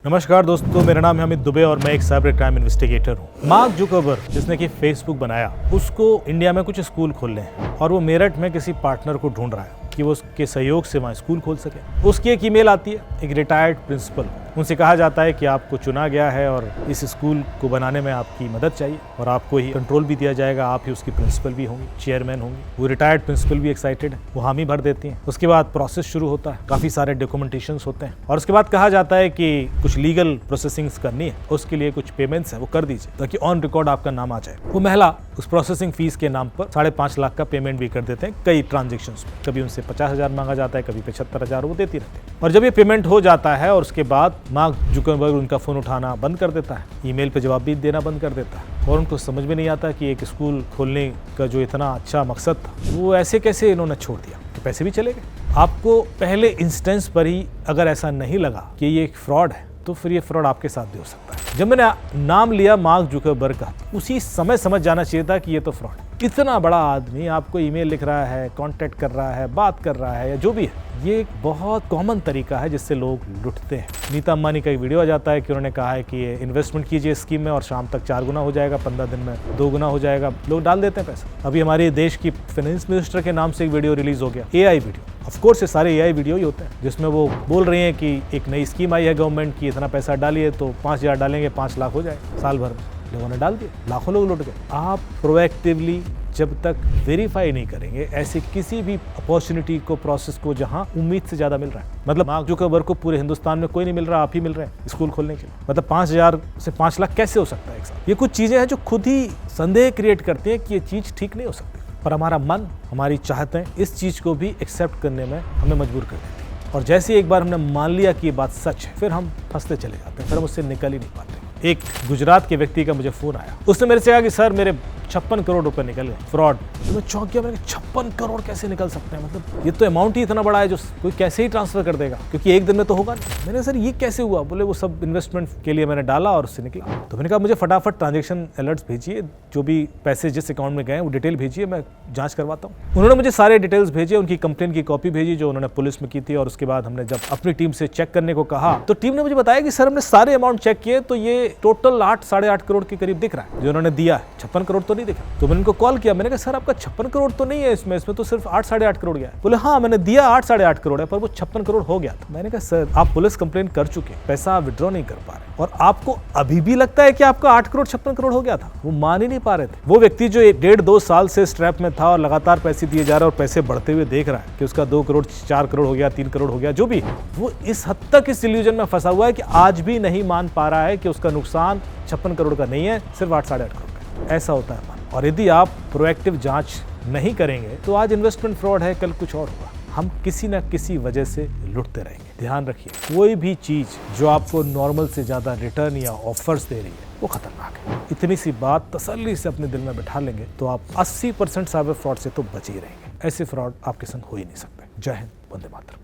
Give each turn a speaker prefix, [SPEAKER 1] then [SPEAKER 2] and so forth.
[SPEAKER 1] नमस्कार दोस्तों, मेरा नाम है अमित दुबे और मैं एक साइबर क्राइम इन्वेस्टिगेटर हूँ। मार्क जुकरबर्ग जिसने कि फेसबुक बनाया, उसको इंडिया में कुछ स्कूल खोलने हैं और वो मेरठ में किसी पार्टनर को ढूंढ रहा है कि वो उसके सहयोग से वहाँ स्कूल खोल सके। उसकी एक ईमेल आती है एक रिटायर्ड प्रिंसिपल, उनसे कहा जाता है कि आपको चुना गया है और इस स्कूल को बनाने में आपकी मदद चाहिए और आपको ही कंट्रोल भी दिया जाएगा, आप ही उसकी प्रिंसिपल भी होंगी, चेयरमैन होंगी। वो रिटायर्ड प्रिंसिपल भी एक्साइटेड है, वो हामी भर देती हैं। उसके बाद प्रोसेस शुरू होता है, काफ़ी सारे डॉक्यूमेंटेशंस होते हैं और उसके बाद कहा जाता है कि कुछ लीगल प्रोसेसिंग्स करनी है, उसके लिए कुछ पेमेंट्स है वो कर दीजिए ताकि ऑन रिकॉर्ड आपका नाम आ जाए। वो महिला उस प्रोसेसिंग फीस के नाम पर 5.5 लाख का पेमेंट भी कर देते हैं कई ट्रांजेक्शंस में। कभी उनसे 50,000 मांगा जाता है, कभी 75,000, वो देती रहती है। और जब ये पेमेंट हो जाता है और उसके बाद मार्क जुकरबर्ग उनका फ़ोन उठाना बंद कर देता है, ईमेल पे जवाब भी देना बंद कर देता है और उनको समझ में नहीं आता कि एक स्कूल खोलने का जो इतना अच्छा मकसद था वो ऐसे कैसे इन्होंने छोड़ दिया कि पैसे भी चले गए। आपको पहले इंस्टेंस पर ही अगर ऐसा नहीं लगा कि ये एक फ्रॉड है तो फिर ये फ्रॉड आपके साथ भी हो सकता है। जब मैंने नाम लिया मार्क जुकरबर्ग का, उसी समय समझ जाना चाहिए था कि ये तो फ्रॉड है। इतना बड़ा आदमी आपको ईमेल लिख रहा है, कांटेक्ट कर रहा है, बात कर रहा है या जो भी है, ये एक बहुत कॉमन तरीका है जिससे लोग लुटते हैं। नीता अंबानी का एक वीडियो आ जाता है कि उन्होंने कहा है कि ये इन्वेस्टमेंट कीजिए स्कीम में और शाम तक 4 गुना हो जाएगा, 15 दिन में 2 गुना हो जाएगा। लोग डाल देते हैं पैसा। अभी हमारे देश की फाइनेंस मिनिस्टर के नाम से एक वीडियो रिलीज हो गया, AI वीडियो। ऑफ कोर्स ये सारे AI वीडियो ही होते हैं जिसमें वो बोल रहे हैं कि एक नई स्कीम आई है गवर्नमेंट की, इतना पैसा डालिए तो 5,000 डालेंगे 5 लाख हो जाए साल भर में। लोगों ने डाल दिए, लाखों लोग लुट गए। आप प्रोएक्टिवली जब तक वेरीफाई नहीं करेंगे ऐसे किसी भी अपॉर्चुनिटी को, प्रोसेस को जहां उम्मीद से ज्यादा मिल रहा है, मतलब मार्क जुकरबर्ग को पूरे हिंदुस्तान में कोई नहीं मिल रहा, आप ही मिल रहे हैं स्कूल खोलने के लिए, मतलब 5,000 से 5 लाख कैसे हो सकता है एक साथ। ये कुछ चीजें हैं जो खुद ही संदेह क्रिएट करती हैं कि ये चीज ठीक नहीं हो सकती, पर हमारा मन, हमारी चाहतें इस चीज को भी एक्सेप्ट करने में हमें मजबूर कर देती है। और जैसे एक बार हमने मान लिया कि ये बात सच है, फिर हम फंसते चले जाते हैं, फिर हम उससे निकल ही नहीं पाते। एक गुजरात के व्यक्ति का मुझे फोन आया, उसने मेरे से कहा कि सर मेरे 56 करोड़ रुपए निकल गए फ्रॉड। तो मैं चौंक गया, मैंने 56 करोड़ कैसे निकल सकते हैं, मतलब ये तो अमाउंट ही इतना बड़ा है जो कोई कैसे ही ट्रांसफर कर देगा, क्योंकि एक दिन में तो होगा नहीं। मैंने सर ये कैसे हुआ? बोले वो सब इन्वेस्टमेंट के लिए मैंने डाला और उससे निकला। तो मैंने कहा मुझे फटाफट ट्रांजेक्शन अलर्ट्स भेजिए, जो भी पैसे जिस अकाउंट में गए वो डिटेल भेजिए, मैं जांच करवाता हूँ। उन्होंने मुझे सारे डिटेल्स भेजे, उनकी कंप्लेन की कॉपी भेजी जो उन्होंने पुलिस में की थी। और उसके बाद हमने जब अपनी टीम से चेक करने को कहा तो टीम ने मुझे बताया कि सर हमने सारे अमाउंट चेक किए तो ये टोटल 8-8.5 करोड़ के करीब दिख रहा है जो उन्होंने दिया है, 56 करोड़ तो नहीं दिखा। तो मैंने उनको कॉल किया, मैंने कहा सर आपका 56 करोड़ तो नहीं है इसमें तो सिर्फ 8-8.5 करोड़ गया है। बोले हाँ मैंने दिया 8-8.5 करोड़ है पर वो 56 करोड़ हो गया था। मैंने कहा सर आप पुलिस कंप्लेन कर चुके, पैसा आप विड्रॉ नहीं कर पा रहे और आपको अभी भी लगता है कि आपका 8 करोड़ 56 करोड़ हो गया था। वो मान ही नहीं पा रहे थे। वो व्यक्ति जो 1.5-2 साल से स्ट्रैप में था और लगातार पैसे दिए जा रहे और पैसे बढ़ते हुए देख रहा है कि उसका 2 करोड़ 4 करोड़ हो गया, 3 करोड़ हो गया, जो भी, वो इस हद तक इस इल्यूजन में फंसा हुआ है कि आज भी नहीं मान पा रहा है कि उसका नुकसान 56 करोड़ का नहीं है, सिर्फ 8-8.5 करोड़ का। ऐसा होता है। और यदि आप प्रोएक्टिव जांच नहीं करेंगे तो आज इन्वेस्टमेंट फ्रॉड है, कल कुछ और होगा। हम किसी न किसी वजह से लुटते रहेंगे। ध्यान रखिए, कोई भी चीज जो आपको नॉर्मल से ज्यादा रिटर्न या ऑफर्स दे रही है वो खतरनाक है। इतनी सी बात तसल्ली से अपने दिल में बैठा लेंगे तो आप 80% साइबर फ्रॉड से तो बच ही रहेंगे। ऐसे फ्रॉड आपके संग हो ही नहीं सकते। जय हिंद, वंदे मातरम।